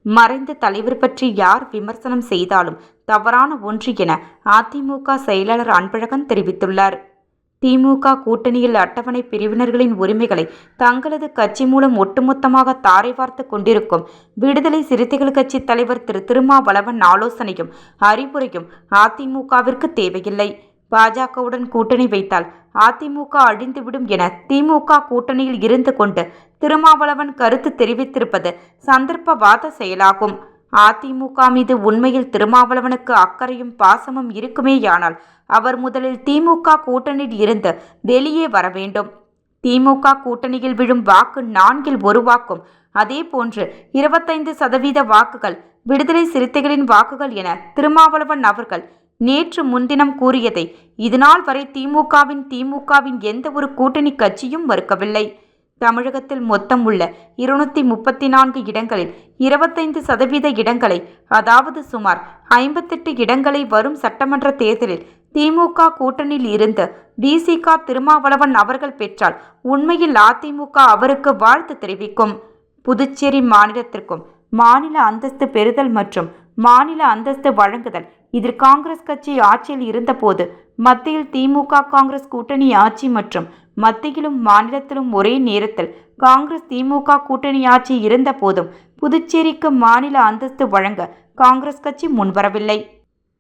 மறைந்த தலைவர் பற்றி யார் விமர்சனம் செய்தாலும் தவறான ஒன்று என அதிமுக செயலாளர் அன்பழகன் தெரிவித்துள்ளார். திமுக கூட்டணியில் அட்டவணை பிரிவினர்களின் உரிமைகளை தங்களது கட்சி மூலம் ஒட்டுமொத்தமாக தாரை வார்த்து கொண்டிருக்கும் விடுதலை சிறுத்தைகள் கட்சி தலைவர் திருமாவளவன் ஆலோசனையும் அறிவுரையும் அதிமுகவிற்கு தேவையில்லை. பாஜகவுடன் கூட்டணி வைத்தால் அதிமுக அழிந்துவிடும் என திமுக கூட்டணியில் இருந்து கொண்டு திருமாவளவன் கருத்து தெரிவித்திருப்பது சந்தர்ப்பவாத செயலாகும். அதிமுக மீது உண்மையில் திருமாவளவனுக்கு அக்கறையும் பாசமும் இருக்குமேயானால் அவர் முதலில் திமுக கூட்டணியில் இருந்து வெளியே வர வேண்டும். திமுக கூட்டணியில் விழும் வாக்கு 4 வாக்கும், அதே போன்று 25% வாக்குகள் விடுதலை சிறுத்தைகளின் வாக்குகள் என திருமாவளவன் அவர்கள் நேற்று முன்தினம் கூறியதை இதுநாள் வரை திமுகவின் எந்த ஒரு கூட்டணி கட்சியும் மறுக்கவில்லை. தமிழகத்தில் மொத்தம் உள்ள 234 இடங்களில் 25% இடங்களை, அதாவது சுமார் 58 இடங்களை வரும் சட்டமன்ற தேர்தலில் திமுக கூட்டணியில் இருந்து விசிக திருமாவளவன் அவர்கள் பெற்றால் உண்மையில் அதிமுக அவருக்கு வாழ்த்து தெரிவிக்கும். புதுச்சேரி மாநிலத்திற்கும் மாநில அந்தஸ்து பெறுதல் மற்றும் மாநில அந்தஸ்து வழங்குதல், இதில் காங்கிரஸ் கட்சி ஆட்சியில் இருந்தபோது மத்தியில் திமுக காங்கிரஸ் கூட்டணி ஆட்சி மற்றும் மத்தியிலும் மாநிலத்திலும் ஒரே நேரத்தில் காங்கிரஸ் திமுக கூட்டணி ஆட்சி இருந்த போதும் புதுச்சேரிக்கு மாநில அந்தஸ்து வழங்க காங்கிரஸ் கட்சி முன்வரவில்லை.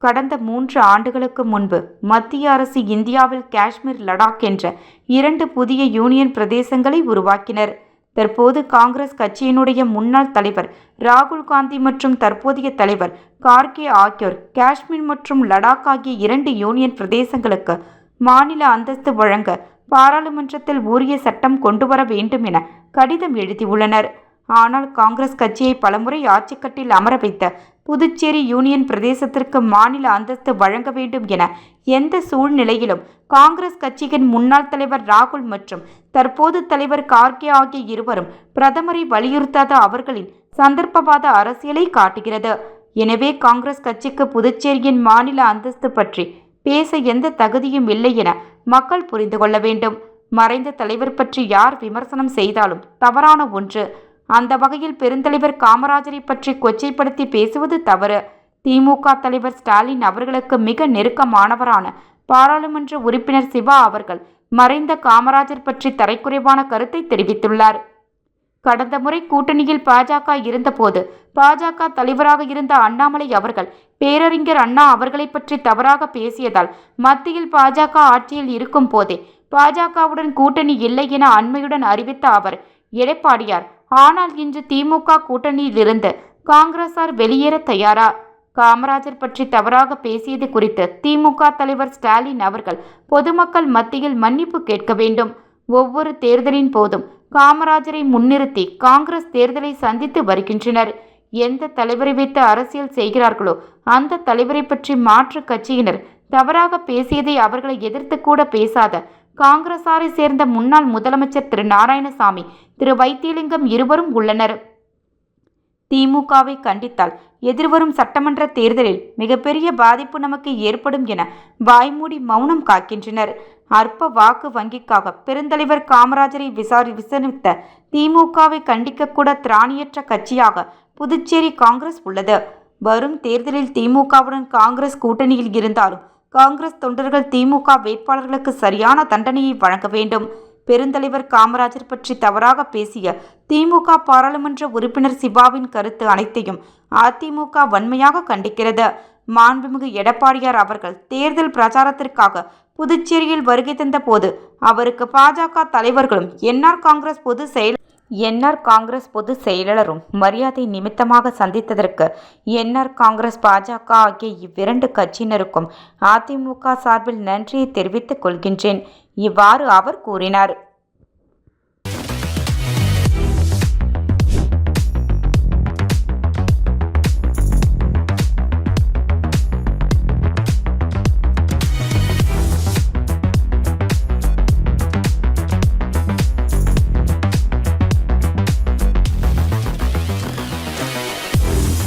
கடந்த 3 ஆண்டுகளுக்கு முன்பு மத்திய அரசு இந்தியாவில் காஷ்மீர், லடாக் என்ற 2 புதிய யூனியன் பிரதேசங்களை உருவாக்கினர். தற்போது காங்கிரஸ் கட்சியினுடைய முன்னாள் தலைவர் ராகுல் காந்தி மற்றும் தற்போதைய தலைவர் கார்கே ஆகியோர் காஷ்மீர் மற்றும் லடாக் ஆகிய 2 யூனியன் பிரதேசங்களுக்கு மாநில அந்தஸ்து வழங்க பாராளுமன்றத்தில் உரிய சட்டம் கொண்டுவர வேண்டும் என கடிதம் எழுதியுள்ளனர். ஆனால் காங்கிரஸ் கட்சியை பலமுறை ஆட்சிக்கட்டில் அமர வைத்த புதுச்சேரி யூனியன் பிரதேசத்திற்கு மாநில அந்தஸ்து வழங்க வேண்டும் என எந்த சூழ்நிலையிலும் காங்கிரஸ் கட்சியின் முன்னாள் தலைவர் ராகுல் மற்றும் தற்போது தலைவர் கார்கே ஆகிய இருவரும் பிரதமரை வலியுறுத்தாத அவர்களின் சந்தர்ப்பவாத அரசியலை காட்டுகிறது. எனவே காங்கிரஸ் கட்சிக்கு புதுச்சேரியின் மாநில அந்தஸ்து பற்றி பேச எந்த தகுதியும் இல்லை என மக்கள் புரிந்து கொள்ள வேண்டும். மறைந்த தலைவர் பற்றி யார் விமர்சனம் செய்தாலும் தவறான ஒன்று. அந்த வகையில் பெருந்தலைவர் காமராஜரை பற்றி கொச்சைப்படுத்தி பேசுவது தவறு. திமுக தலைவர் ஸ்டாலின் அவர்களுக்கு மிக நெருக்கமானவரான பாராளுமன்ற உறுப்பினர் சிவா அவர்கள் மறைந்த காமராஜர் பற்றி தரைக்குறைவான கருத்தை தெரிவித்துள்ளார். கடந்த முறை கூட்டணியில் பாஜக இருந்தபோது பாஜக தலைவராக இருந்த அண்ணாமலை அவர்கள் பேரறிஞர் அண்ணா அவர்களை பற்றி தவறாக பேசியதால் மத்தியில் பாஜக ஆட்சியில் இருக்கும் போதே பாஜகவுடன் கூட்டணி இல்லை என அண்மையுடன் அறிவித்த அவர் எடப்பாடியார். ஆனால் இன்று திமுக கூட்டணியில் இருந்து காங்கிரசார் வெளியேற தயாரா? காமராஜர் பற்றி தவறாக பேசியது குறித்து திமுக தலைவர் ஸ்டாலின் அவர்கள் பொதுமக்கள் மத்தியில் மன்னிப்பு கேட்க வேண்டும். ஒவ்வொரு தேர்தலின் போதும் காமராஜரை முன்னிறுத்தி காங்கிரஸ் தேர்தலை சந்தித்து வருகின்றனர். எந்த தலைவரை வைத்து அரசியல் செய்கிறார்களோ அந்த தலைவரை பற்றி மாற்று கட்சியினர் தவறாக பேசியதை அவர்களை எதிர்த்து கூட பேசாத காங்கிரசாரை சேர்ந்த முன்னாள் முதலமைச்சர் திரு நாராயணசாமி, திரு வைத்தியலிங்கம் இருவரும் உள்ளனர். திமுகவை கண்டித்தால் எதிர்வரும் சட்டமன்ற தேர்தலில் மிகப்பெரிய பாதிப்பு நமக்கு ஏற்படும் என வாய்மூடி மௌனம் காக்கின்றனர். அற்ப வாக்கு வங்கிக்காக பெருந்தலைவர் காமராஜரை விசாரித்த திமுகவை கண்டிக்கக்கூட திராணியற்ற கட்சியாக புதுச்சேரி காங்கிரஸ் உள்ளது. வரும் தேர்தலில் திமுகவுடன் காங்கிரஸ் கூட்டணியில் இருந்தாலும் காங்கிரஸ் தொண்டர்கள் திமுக வேட்பாளர்களுக்கு சரியான தண்டனையை வழங்க வேண்டும். பெருந்தலைவர் காமராஜர் பற்றி தவறாக பேசிய திமுக பாராளுமன்ற உறுப்பினர் சிவாவின் கருத்து அனைத்தையும் அதிமுக வன்மையாக கண்டிக்கிறது. மாண்புமிகு எடப்பாடியார் அவர்கள் தேர்தல் பிரச்சாரத்திற்காக புதுச்சேரியில் வருகை தந்த போது அவருக்கு பாஜக தலைவர்களும் என்ஆர் காங்கிரஸ் பொதுச் செயலாளரும் மரியாதை நிமித்தமாக சந்தித்ததற்கு என்ஆர் காங்கிரஸ், பாஜக ஆகிய இவ்விரண்டு கட்சியினருக்கும் அதிமுக சார்பில் நன்றியை தெரிவித்துக் கொள்கின்றேன். இவ்வாறு அவர் கூறினார்.